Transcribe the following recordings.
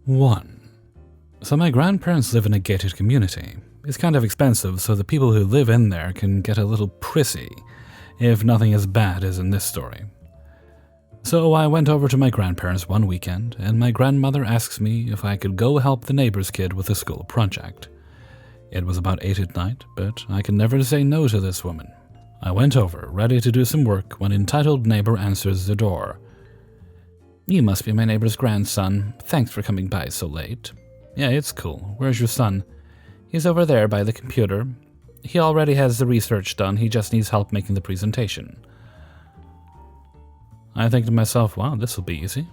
1. So my grandparents live in a gated community. It's kind of expensive, so the people who live in there can get a little prissy, if nothing as bad as in this story. So I went over to my grandparents one weekend, and my grandmother asks me if I could go help the neighbor's kid with a school project. It was about 8 at night, but I could never say no to this woman. I went over, ready to do some work, when entitled neighbor answers the door. "You must be my neighbor's grandson. Thanks for coming by so late." "Yeah, it's cool. Where's your son?" "He's over there by the computer. He already has the research done. He just needs help making the presentation." I think to myself, wow, this will be easy.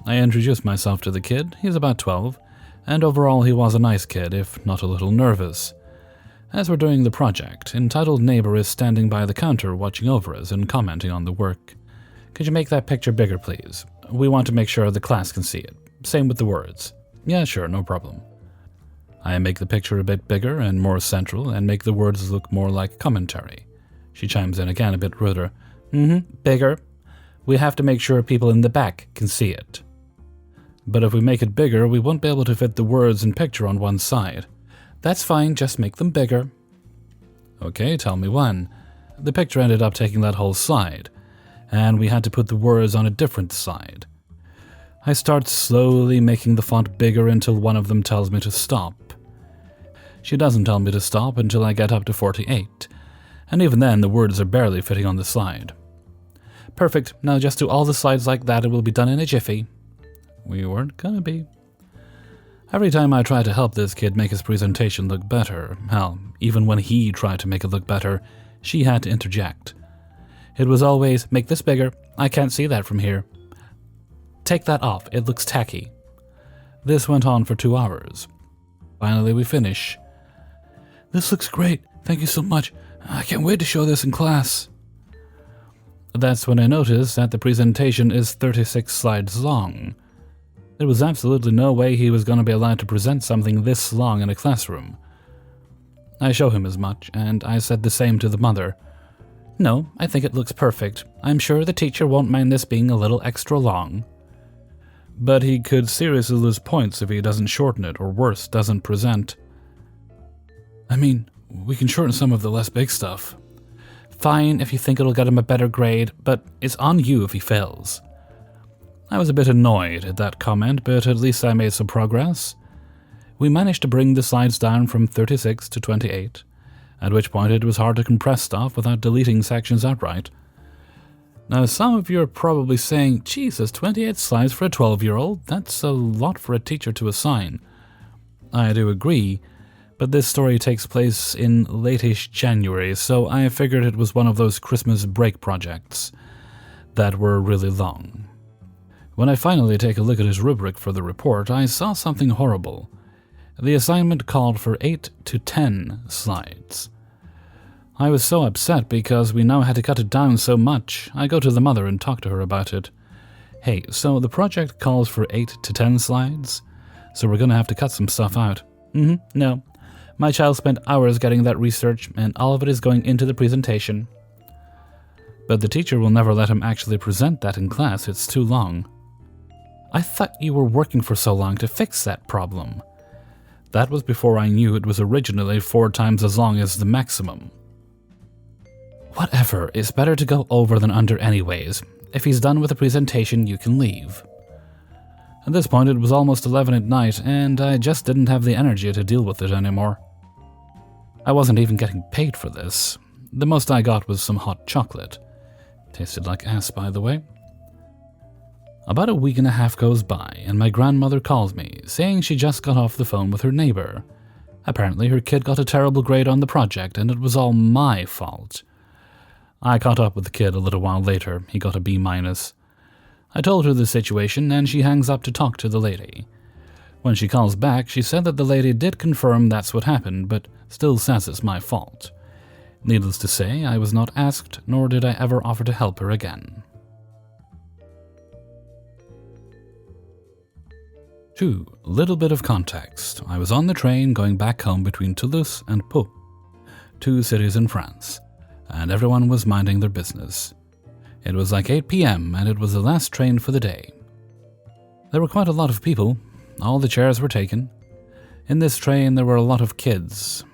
I introduced myself to the kid. He's about 12, and overall he was a nice kid, if not a little nervous. As we're doing the project, entitled neighbor is standing by the counter watching over us and commenting on the work. "Could you make that picture bigger, please? We want to make sure the class can see it. Same with the words." "Yeah, sure, no problem." I make the picture a bit bigger and more central and make the words look more like commentary. She chimes in again a bit ruder. Bigger. We have to make sure people in the back can see it." "But if we make it bigger, we won't be able to fit the words and picture on one side." "That's fine, just make them bigger." "Okay, tell me when." The picture ended up taking that whole slide, and we had to put the words on a different side. I start slowly making the font bigger until one of them tells me to stop. She doesn't tell me to stop until I get up to 48, and even then the words are barely fitting on the slide. "Perfect, now just do all the slides like that and we'll be done in a jiffy." We weren't gonna be. Every time I tried to help this kid make his presentation look better, hell, even when he tried to make it look better, she had to interject. It was always, "Make this bigger, I can't see that from here. Take that off, it looks tacky." This went on for 2 hours. Finally we finish. "This looks great, thank you so much. I can't wait to show this in class." That's when I noticed that the presentation is 36 slides long. There was absolutely no way he was going to be allowed to present something this long in a classroom. I show him as much, and I said the same to the mother. "No, I think it looks perfect. I'm sure the teacher won't mind this being a little extra long." But he could seriously lose points if he doesn't shorten it, or worse, doesn't present. "I mean, we can shorten some of the less big stuff." "Fine if you think it'll get him a better grade, but it's on you if he fails." I was a bit annoyed at that comment, but at least I made some progress. We managed to bring the slides down from 36 to 28, at which point it was hard to compress stuff without deleting sections outright. Now, some of you are probably saying, "Jesus, 28 slides for a 12-year-old? That's a lot for a teacher to assign." I do agree, but this story takes place in late-ish January, so I figured it was one of those Christmas break projects that were really long. When I finally take a look at his rubric for the report, I saw something horrible. The assignment called for 8 to 10 slides. I was so upset because we now had to cut it down so much. I go to the mother and talk to her about it. "Hey, so the project calls for 8 to 10 slides? So we're gonna have to cut some stuff out." No. My child spent hours getting that research, and all of it is going into the presentation." "But the teacher will never let him actually present that in class, it's too long." "I thought you were working for so long to fix that problem." That was before I knew it was originally 4 times as long as the maximum. "Whatever, it's better to go over than under anyways. If he's done with the presentation, you can leave." At this point, it was almost 11 at night, and I just didn't have the energy to deal with it anymore. I wasn't even getting paid for this. The most I got was some hot chocolate. Tasted like ass, by the way. About a week and a half goes by, and my grandmother calls me, saying she just got off the phone with her neighbor. Apparently, her kid got a terrible grade on the project, and it was all my fault. I caught up with the kid a little while later. He got a B-. I told her the situation, and she hangs up to talk to the lady. When she calls back, she said that the lady did confirm that's what happened, but still says it's my fault. Needless to say, I was not asked, nor did I ever offer to help her again. 2. Little bit of context. I was on the train going back home between Toulouse and Pau, 2 cities in France, and everyone was minding their business. It was like 8 p.m. and it was the last train for the day. There were quite a lot of people. all the chairs were taken. In this train there were a lot of kids.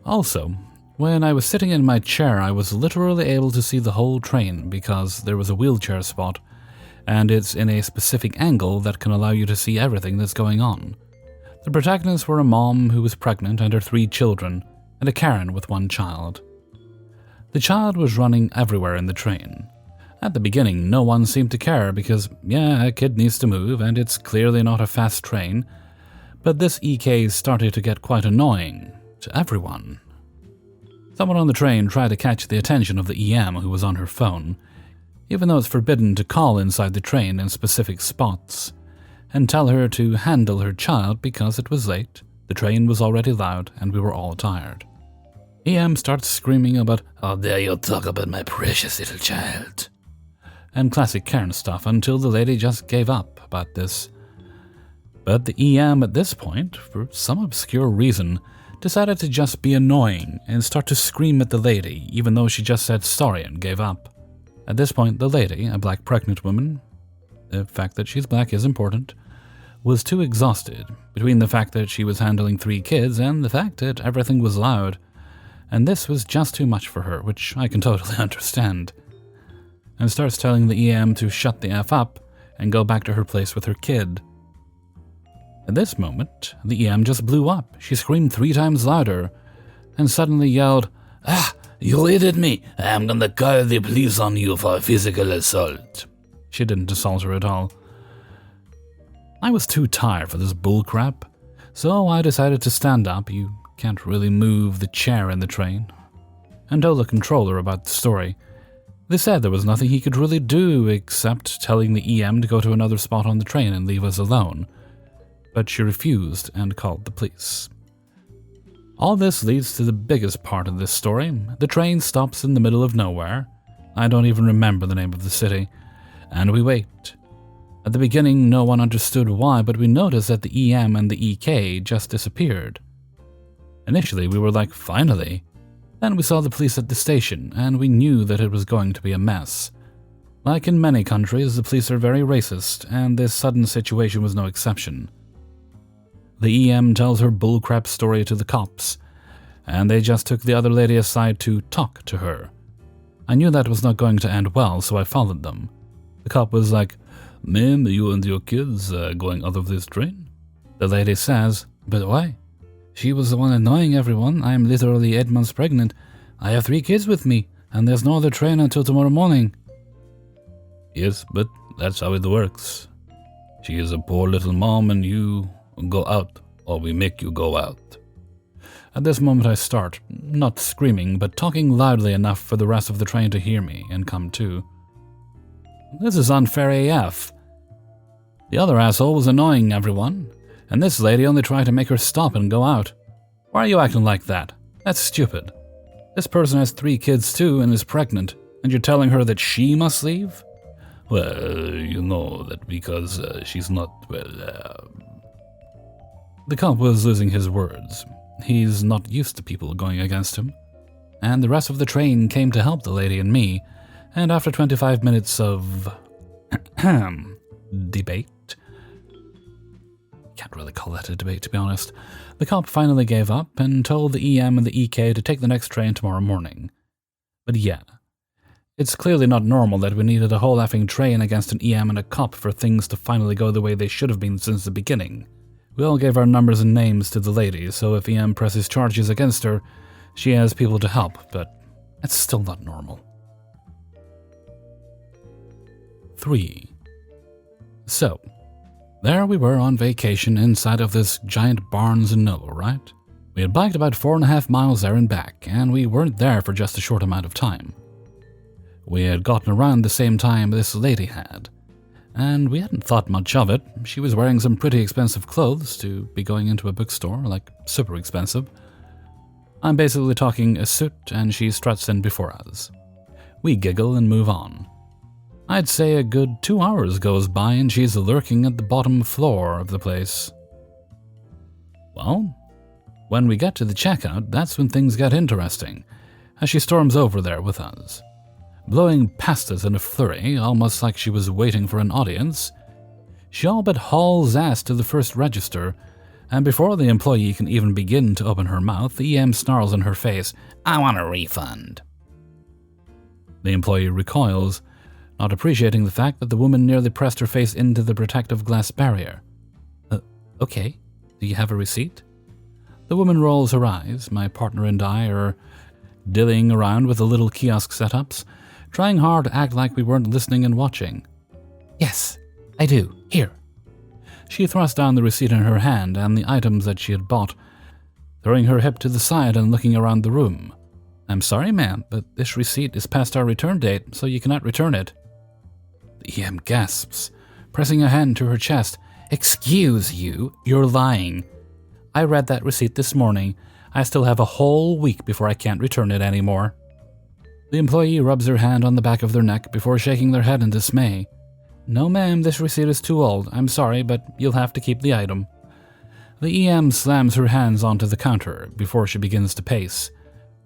Also, when I was sitting in my chair, I was literally able to see the whole train because there was a wheelchair spot, and it's in a specific angle that can allow you to see everything that's going on. The protagonists were a mom who was pregnant and her 3 children, and a Karen with 1 child. The child was running everywhere in the train. At the beginning, no one seemed to care because, yeah, a kid needs to move and it's clearly not a fast train, but this EK started to get quite annoying to everyone. Someone on the train tried to catch the attention of the EM who was on her phone, even though it's forbidden to call inside the train in specific spots, and tell her to handle her child because it was late, the train was already loud, and we were all tired. EM starts screaming about, "How dare you talk about my precious little child," and classic Karen stuff until the lady just gave up about this. But the EM at this point, for some obscure reason, decided to just be annoying and start to scream at the lady, even though she just said sorry and gave up. At this point, the lady, a black pregnant woman, the fact that she's black is important, was too exhausted between the fact that she was handling 3 kids and the fact that everything was loud, and this was just too much for her, which I can totally understand, and starts telling the EM to shut the F up and go back to her place with her kid. At this moment, the EM just blew up. She screamed 3 times louder, and suddenly yelled, "Ah, you hit me! I'm gonna call the police on you for physical assault." She didn't assault her at all. I was too tired for this bullcrap, so I decided to stand up. You can't really move the chair in the train. And told the controller about the story. They said there was nothing he could really do except telling the EM to go to another spot on the train and leave us alone. But she refused and called the police. All this leads to the biggest part of this story. The train stops in the middle of nowhere. I don't even remember the name of the city. And we wait. At the beginning, no one understood why, but we noticed that the EM and the EK just disappeared. Initially, we were like, finally. Then we saw the police at the station, and we knew that it was going to be a mess. Like in many countries, the police are very racist, and this sudden situation was no exception. The EM tells her bullcrap story to the cops, and they just took the other lady aside to talk to her. I knew that was not going to end well, so I followed them. The cop was like, "Ma'am, you and your kids going out of this train?" The lady says, "But why? She was the one annoying everyone. I am literally 8 months pregnant. I have 3 kids with me, and there's no other train until tomorrow morning." "Yes, but that's how it works. She is a poor little mom and you go out, or we make you go out." At this moment I start, not screaming, but talking loudly enough for the rest of the train to hear me and come to. This is unfair AF. The other asshole was annoying everyone, and this lady only tried to make her stop and go out. Why are you acting like that? That's stupid. This person has 3 kids too and is pregnant, and you're telling her that she must leave? "Well, you know that because she's not, well, The cop was losing his words. He's not used to people going against him. And the rest of the train came to help the lady and me, and after 25 minutes of debate, can't really call that a debate to be honest, the cop finally gave up and told the EM and the EK to take the next train tomorrow morning. But yeah, it's clearly not normal that we needed a whole effing train against an EM and a cop for things to finally go the way they should have been since the beginning. We all gave our numbers and names to the lady, so if EM presses charges against her, she has people to help, but it's still not normal. 3. So, there we were on vacation inside of this giant Barnes & Noble, right? We had biked about 4.5 miles there and back, and we weren't there for just a short amount of time. We had gotten around the same time this lady had, and we hadn't thought much of it. She was wearing some pretty expensive clothes to be going into a bookstore, like super expensive. I'm basically talking a suit, and she struts in before us. We giggle and move on. I'd say a good 2 hours goes by and she's lurking at the bottom floor of the place. Well, when we get to the checkout, that's when things get interesting, as she storms over there with us. Blowing past us in a flurry, almost like she was waiting for an audience, She all but hauls ass to the first register, and before the employee can even begin to open her mouth, the EM snarls in her face, "I want a refund." The employee recoils, not appreciating the fact that the woman nearly pressed her face into the protective glass barrier. Okay, do you have a receipt?" The woman rolls her eyes. My partner and I are dillying around with the little kiosk setups, trying hard to act like we weren't listening and watching. "Yes, I do. Here." She thrust down the receipt in her hand and the items that she had bought, throwing her hip to the side and looking around the room. "I'm sorry, ma'am, but this receipt is past our return date, so you cannot return it." The EM gasps, pressing a hand to her chest. "Excuse you, you're lying. I read that receipt this morning. I still have a whole week before I can't return it anymore." The employee rubs her hand on the back of their neck before shaking their head in dismay. "No, ma'am, this receipt is too old. I'm sorry, but you'll have to keep the item." The EM slams her hands onto the counter before she begins to pace,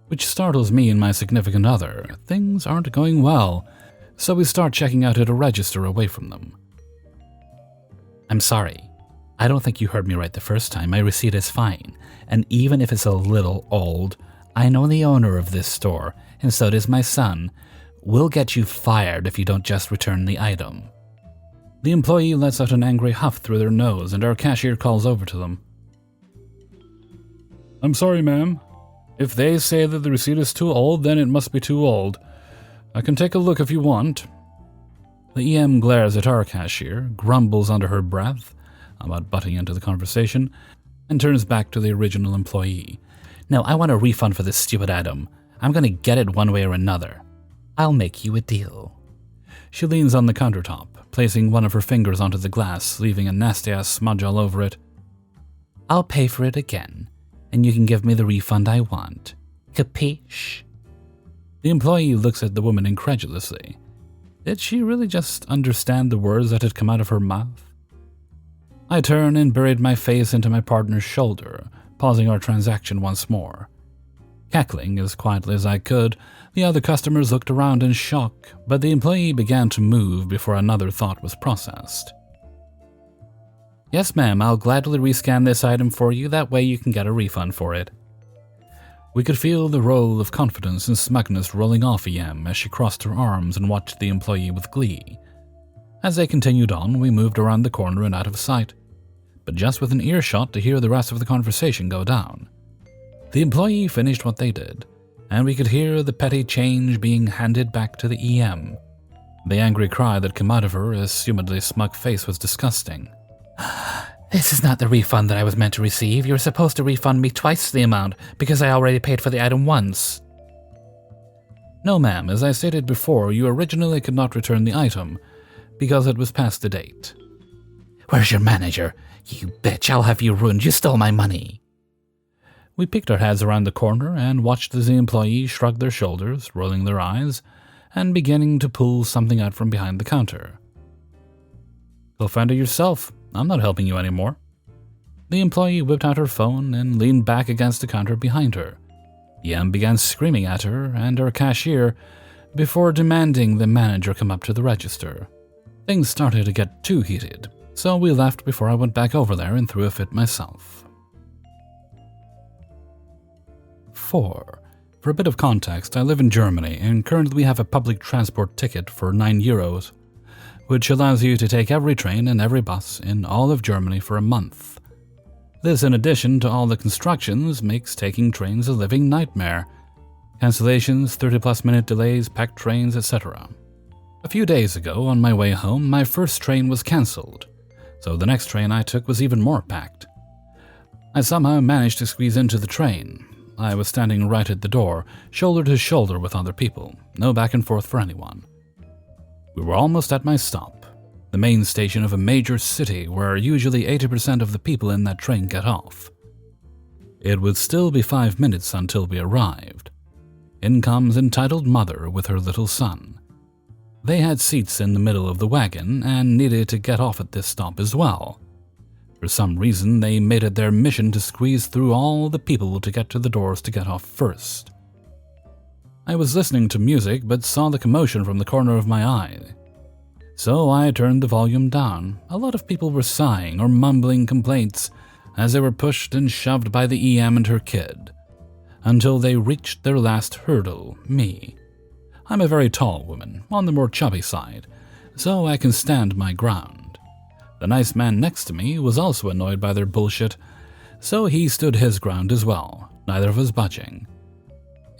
which startles me and my significant other. Things aren't going well, so we start checking out at a register away from them. "I'm sorry. I don't think you heard me right the first time. My receipt is fine, and even if it's a little old, I know the owner of this store, and so does my son. We'll get you fired if you don't just return the item." The employee lets out an angry huff through their nose, and our cashier calls over to them. "I'm sorry, ma'am. If they say that the receipt is too old, then it must be too old. I can take a look if you want." The EM glares at our cashier, grumbles under her breath about butting into the conversation, and turns back to the original employee. "No, I want a refund for this stupid item. I'm going to get it one way or another. I'll make you a deal." She leans on the countertop, placing one of her fingers onto the glass, leaving a nasty-ass smudge all over it. "I'll pay for it again, and you can give me the refund I want. Capiche?" The employee looks at the woman incredulously. Did she really just understand the words that had come out of her mouth? I turned and buried my face into my partner's shoulder, pausing our transaction once more. Cackling as quietly as I could, the other customers looked around in shock, but the employee began to move before another thought was processed. "Yes, ma'am, I'll gladly rescan this item for you, that way you can get a refund for it." We could feel the roll of confidence and smugness rolling off EM as she crossed her arms and watched the employee with glee. As they continued on, we moved around the corner and out of sight, but just within earshot to hear the rest of the conversation go down. The employee finished what they did, and we could hear the petty change being handed back to the EM. The angry cry that came out of her assumedly smug face was disgusting. "This is not the refund that I was meant to receive. You're supposed to refund me twice the amount because I already paid for the item once." "No, ma'am. As I stated before, you originally could not return the item because it was past the date." "Where's your manager? You bitch, I'll have you ruined. You stole my money." We peeked our heads around the corner and watched as the employees shrugged their shoulders, rolling their eyes, and beginning to pull something out from behind the counter. "Go find it yourself. I'm not helping you anymore." The employee whipped out her phone and leaned back against the counter behind her. EM began screaming at her and her cashier before demanding the manager come up to the register. Things started to get too heated, so we left before I went back over there and threw a fit myself. 4. For a bit of context, I live in Germany and currently we have a public transport ticket for €9, which allows you to take every train and every bus in all of Germany for a month. This, in addition to all the constructions, makes taking trains a living nightmare. Cancellations, 30-plus minute delays, packed trains, etc. A few days ago, on my way home, my first train was cancelled, so the next train I took was even more packed. I somehow managed to squeeze into the train. I was standing right at the door, shoulder to shoulder with other people, no back and forth for anyone. We were almost at my stop, the main station of a major city where usually 80% of the people in that train get off. It would still be 5 minutes until we arrived. In comes entitled mother with her little son. They had seats in the middle of the wagon and needed to get off at this stop as well. For some reason, they made it their mission to squeeze through all the people to get to the doors to get off first. I was listening to music but saw the commotion from the corner of my eye. So I turned the volume down. A lot of people were sighing or mumbling complaints as they were pushed and shoved by the EM and her kid, until they reached their last hurdle, me. I'm a very tall woman, on the more chubby side, so I can stand my ground. The nice man next to me was also annoyed by their bullshit, so he stood his ground as well, neither of us budging.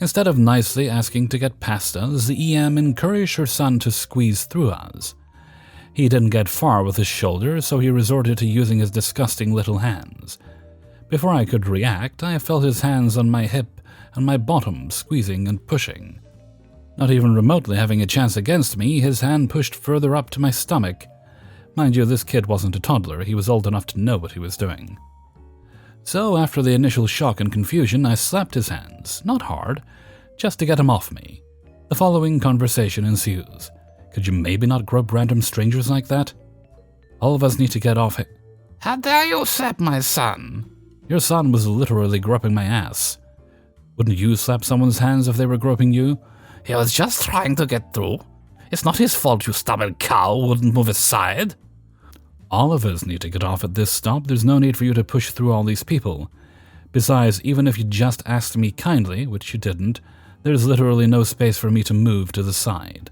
Instead of nicely asking to get past us, the EM encouraged her son to squeeze through us. He didn't get far with his shoulder, so he resorted to using his disgusting little hands. Before I could react, I felt his hands on my hip and my bottom squeezing and pushing. Not even remotely having a chance against me, his hand pushed further up to my stomach. Mind you, this kid wasn't a toddler, he was old enough to know what he was doing. So after the initial shock and confusion, I slapped his hands, not hard, just to get him off me. The following conversation ensues. Could you maybe not grope random strangers like that? All of us need to get off it. How dare you slap my son? Your son was literally groping my ass. Wouldn't you slap someone's hands if they were groping you? He was just trying to get through. It's not his fault you stubborn cow wouldn't move aside. All of us need to get off at this stop. There's no need for you to push through all these people. Besides, even if you just asked me kindly, which you didn't, there's literally no space for me to move to the side.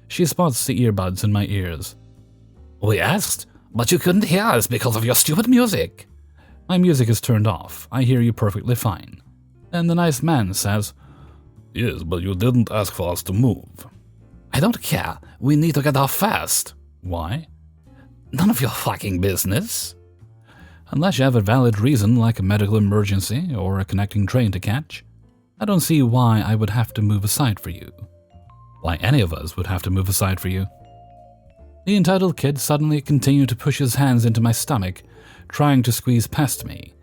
She spots the earbuds in my ears. We asked, but you couldn't hear us because of your stupid music. My music is turned off. I hear you perfectly fine. Then the nice man says, Yes, but you didn't ask for us to move. I don't care. We need to get off fast. Why? None of your fucking business. Unless you have a valid reason like a medical emergency or a connecting train to catch, I don't see why I would have to move aside for you. Why any of us would have to move aside for you. The entitled kid suddenly continued to push his hands into my stomach, trying to squeeze past me.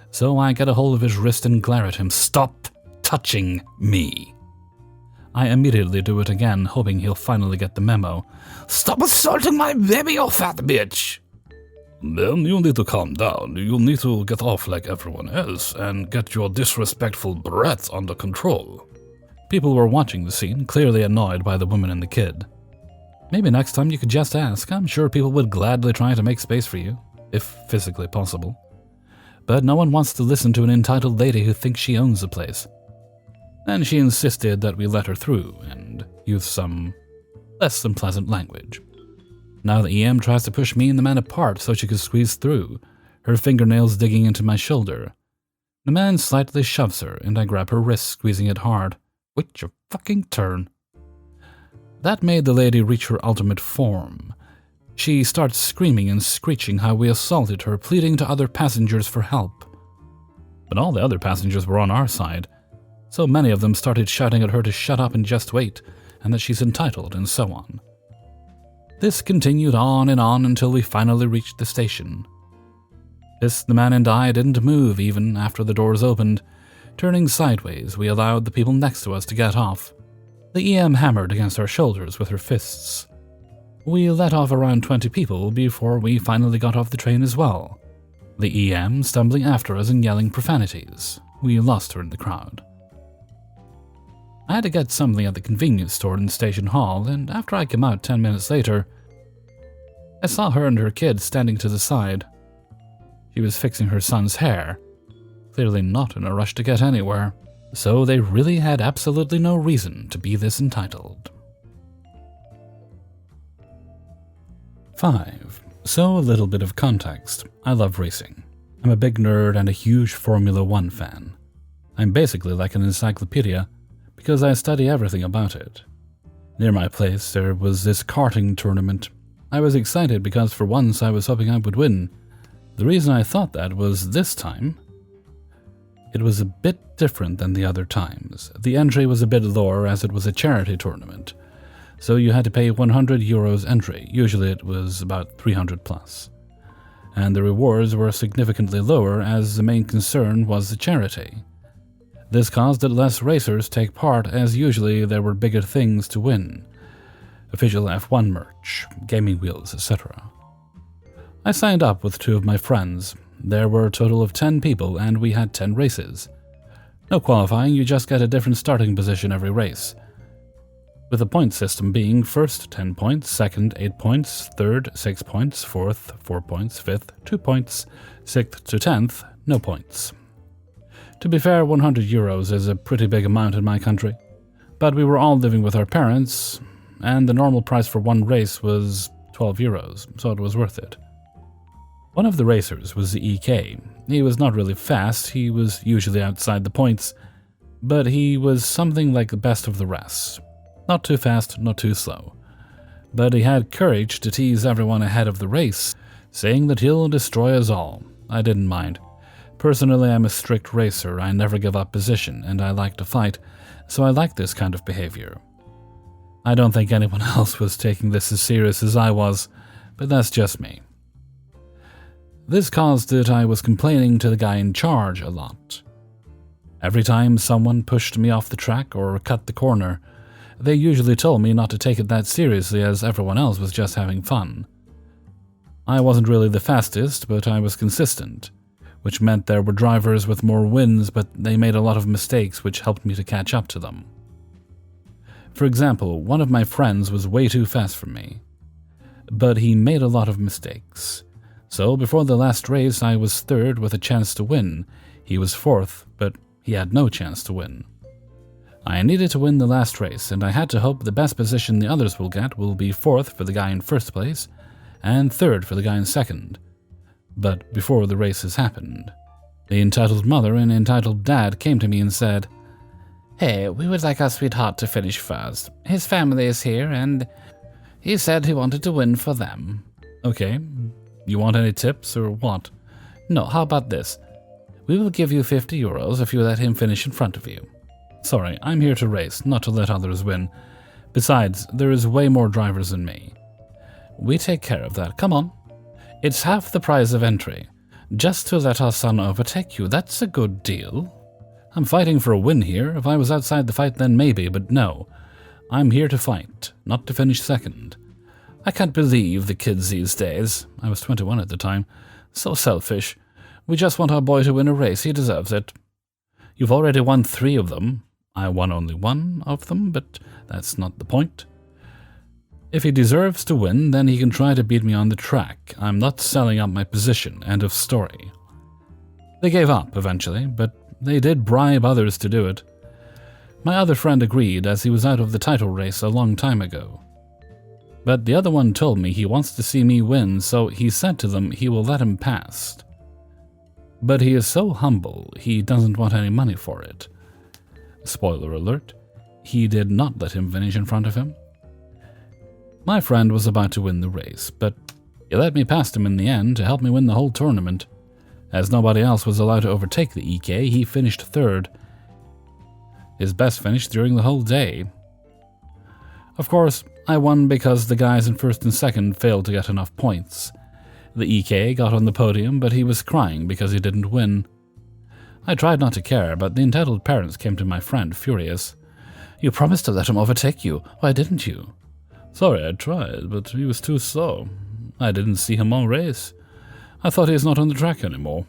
So I get a hold of his wrist and glare at him. Stop touching me. I immediately do it again, hoping he'll finally get the memo. Stop assaulting my baby, you fat bitch. Then you need to calm down. You need to get off like everyone else and get your disrespectful brat under control. People were watching the scene, clearly annoyed by the woman and the kid. Maybe next time you could just ask. I'm sure people would gladly try to make space for you, if physically possible. But no one wants to listen to an entitled lady who thinks she owns the place. And she insisted that we let her through and use some less than pleasant language. Now the EM tries to push me and the man apart so she could squeeze through, her fingernails digging into my shoulder. The man slightly shoves her, and I grab her wrist, squeezing it hard. Wait your fucking turn. That made the lady reach her ultimate form. She starts screaming and screeching how we assaulted her, pleading to other passengers for help. But all the other passengers were on our side, so many of them started shouting at her to shut up and just wait, and that she's entitled, and so on. This continued on and on until we finally reached the station. The man and I didn't move even after the doors opened. Turning sideways, we allowed the people next to us to get off. The EM hammered against our shoulders with her fists. We let off around 20 people before we finally got off the train as well. The EM stumbling after us and yelling profanities. We lost her in the crowd. I had to get something at the convenience store in Station Hall, and after I came out 10 minutes later, I saw her and her kid standing to the side. She was fixing her son's hair, clearly not in a rush to get anywhere, so they really had absolutely no reason to be this entitled. 5. So a little bit of context. I love racing. I'm a big nerd and a huge Formula 1 fan. I'm basically like an encyclopedia, because I study everything about it. Near my place, there was this karting tournament. I was excited because for once I was hoping I would win. The reason I thought that was this time, it was a bit different than the other times. The entry was a bit lower as it was a charity tournament, so you had to pay €100 entry. Usually it was about 300 plus. And the rewards were significantly lower as the main concern was the charity. This caused that less racers take part, as usually there were bigger things to win. Official F1 merch, gaming wheels, etc. I signed up with 2 of my friends. There were a total of 10 people and we had 10 races. No qualifying, you just get a different starting position every race. with the point system being first 10 points, second 8 points, third 6 points, fourth 4 points, fifth 2 points, sixth to 10th no points. To be fair, €100 is a pretty big amount in my country, but we were all living with our parents, and the normal price for one race was €12, so it was worth it. One of the racers was the EK. He was not really fast, he was usually outside the points, but he was something like the best of the rest. Not too fast, not too slow. But he had courage to tease everyone ahead of the race, saying that he'll destroy us all. I didn't mind. Personally, I'm a strict racer, I never give up position, and I like to fight, so I like this kind of behavior. I don't think anyone else was taking this as serious as I was, but that's just me. This caused that I was complaining to the guy in charge a lot. Every time someone pushed me off the track or cut the corner, they usually told me not to take it that seriously as everyone else was just having fun. I wasn't really the fastest, but I was consistent, which meant there were drivers with more wins, but they made a lot of mistakes which helped me to catch up to them. For example, one of my friends was way too fast for me, but he made a lot of mistakes. So before the last race I was third with a chance to win. He was fourth, but he had no chance to win. I needed to win the last race, and I had to hope the best position the others will get will be fourth for the guy in first place, and third for the guy in second. But before the races happened, the entitled mother and entitled dad came to me and said, "Hey, we would like our sweetheart to finish first. His family is here, and he said he wanted to win for them." Okay, you want any tips or what? "No, how about this? We will give you €50 if you let him finish in front of you." Sorry, I'm here to race, not to let others win. Besides, there is way more drivers than me. "We take care of that. Come on. It's half the price of entry. Just to let our son overtake you, that's a good deal." I'm fighting for a win here. If I was outside the fight, then maybe, but no. I'm here to fight, not to finish second. "I can't believe the kids these days." I was 21 at the time. "So selfish. We just want our boy to win a race. He deserves it." "You've already won 3 of them. I won only 1 of them, but that's not the point. If he deserves to win, then he can try to beat me on the track. I'm not selling up my position. End of story." They gave up eventually, but they did bribe others to do it. My other friend agreed, as he was out of the title race a long time ago. But the other one told me he wants to see me win, so he said to them he will let him pass. But he is so humble, he doesn't want any money for it. Spoiler alert, he did not let him finish in front of him. My friend was about to win the race, but he let me past him in the end to help me win the whole tournament. As nobody else was allowed to overtake the EK, he finished third. His best finish during the whole day. Of course, I won because the guys in first and second failed to get enough points. The EK got on the podium, but he was crying because he didn't win. I tried not to care, but the entitled parents came to my friend, furious. "You promised to let him overtake you. Why didn't you?" "Sorry, I tried, but he was too slow. I didn't see him all race. I thought he was not on the track anymore."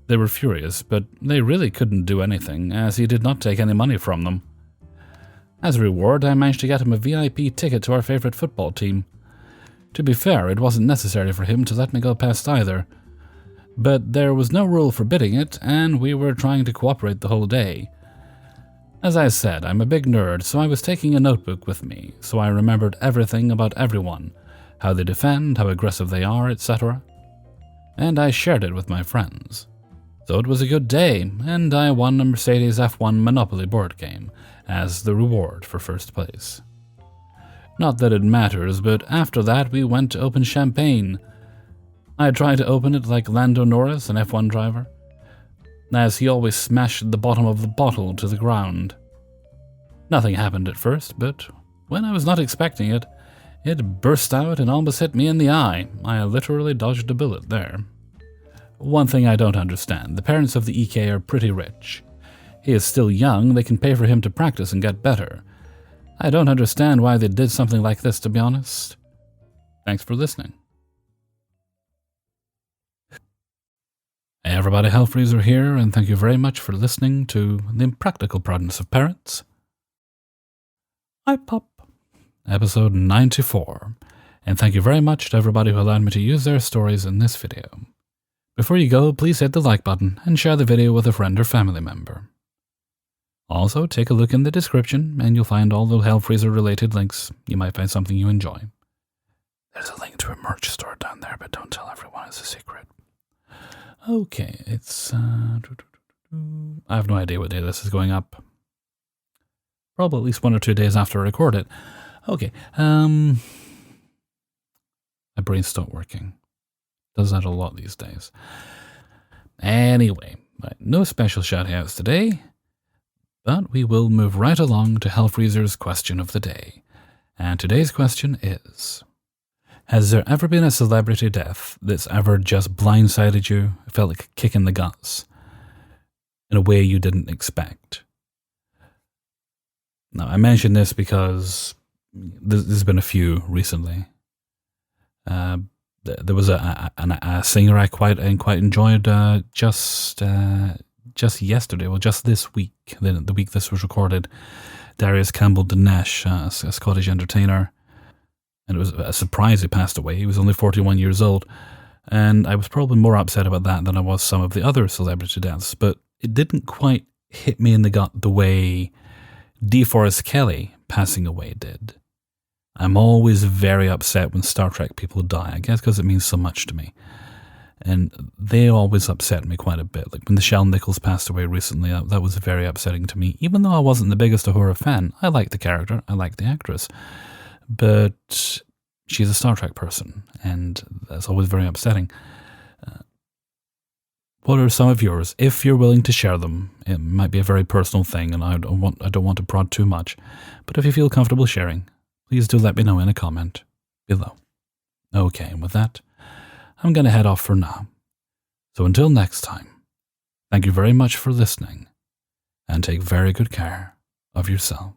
They were furious, but they really couldn't do anything, as he did not take any money from them. As a reward, I managed to get him a VIP ticket to our favorite football team. To be fair, it wasn't necessary for him to let me go past either. But there was no rule forbidding it, and we were trying to cooperate the whole day. As I said, I'm a big nerd, so I was taking a notebook with me, so I remembered everything about everyone, how they defend, how aggressive they are, etc. And I shared it with my friends. So it was a good day, and I won a Mercedes F1 Monopoly board game as the reward for first place. Not that it matters, but after that we went to open champagne. I tried to open it like Lando Norris, an F1 driver, as he always smashed the bottom of the bottle to the ground. Nothing happened at first, but when I was not expecting it, it burst out and almost hit me in the eye. I literally dodged a bullet there. One thing I don't understand, the parents of the EK are pretty rich. He is still young, they can pay for him to practice and get better. I don't understand why they did something like this, to be honest. Thanks for listening. Hey everybody, Hellfreezer here, and thank you very much for listening to The Impractical Prudence of Parents. Ipop, episode 94. And thank you very much to everybody who allowed me to use their stories in this video. Before you go, please hit the like button and share the video with a friend or family member. Also, take a look in the description and you'll find all the Hellfreezer related links. You might find something you enjoy. There's a link to a merch store down there, but don't tell everyone, it's a secret. Okay, it's... I have no idea what day this is going up. Probably at least 1 or 2 days after I record it. Okay, my brain stopped working. Does that a lot these days. Anyway, no special shout-outs today, but we will move right along to Hellfreezer's question of the day. And today's question is, has there ever been a celebrity death that's ever just blindsided you, felt like a kick in the guts, in a way you didn't expect? Now, I mention this because there's been a few recently. There was a singer I quite enjoyed just yesterday, well, just this week, the week this was recorded, Darius Campbell Dinesh, a Scottish entertainer, and it was a surprise he passed away. He was only 41 years old, and I was probably more upset about that than I was some of the other celebrity deaths, but it didn't quite hit me in the gut the way DeForest Kelley passing away did. I'm always very upset when Star Trek people die, I guess because it means so much to me. And they always upset me quite a bit. Like when Nichelle Nichols passed away recently, that was very upsetting to me. Even though I wasn't the biggest Uhura fan, I liked the character, I liked the actress. But she's a Star Trek person, and that's always very upsetting. What are some of yours? If you're willing to share them, it might be a very personal thing, and I don't want to prod too much. But if you feel comfortable sharing, please do let me know in a comment below. Okay, and with that, I'm going to head off for now. So until next time, thank you very much for listening, and take very good care of yourself.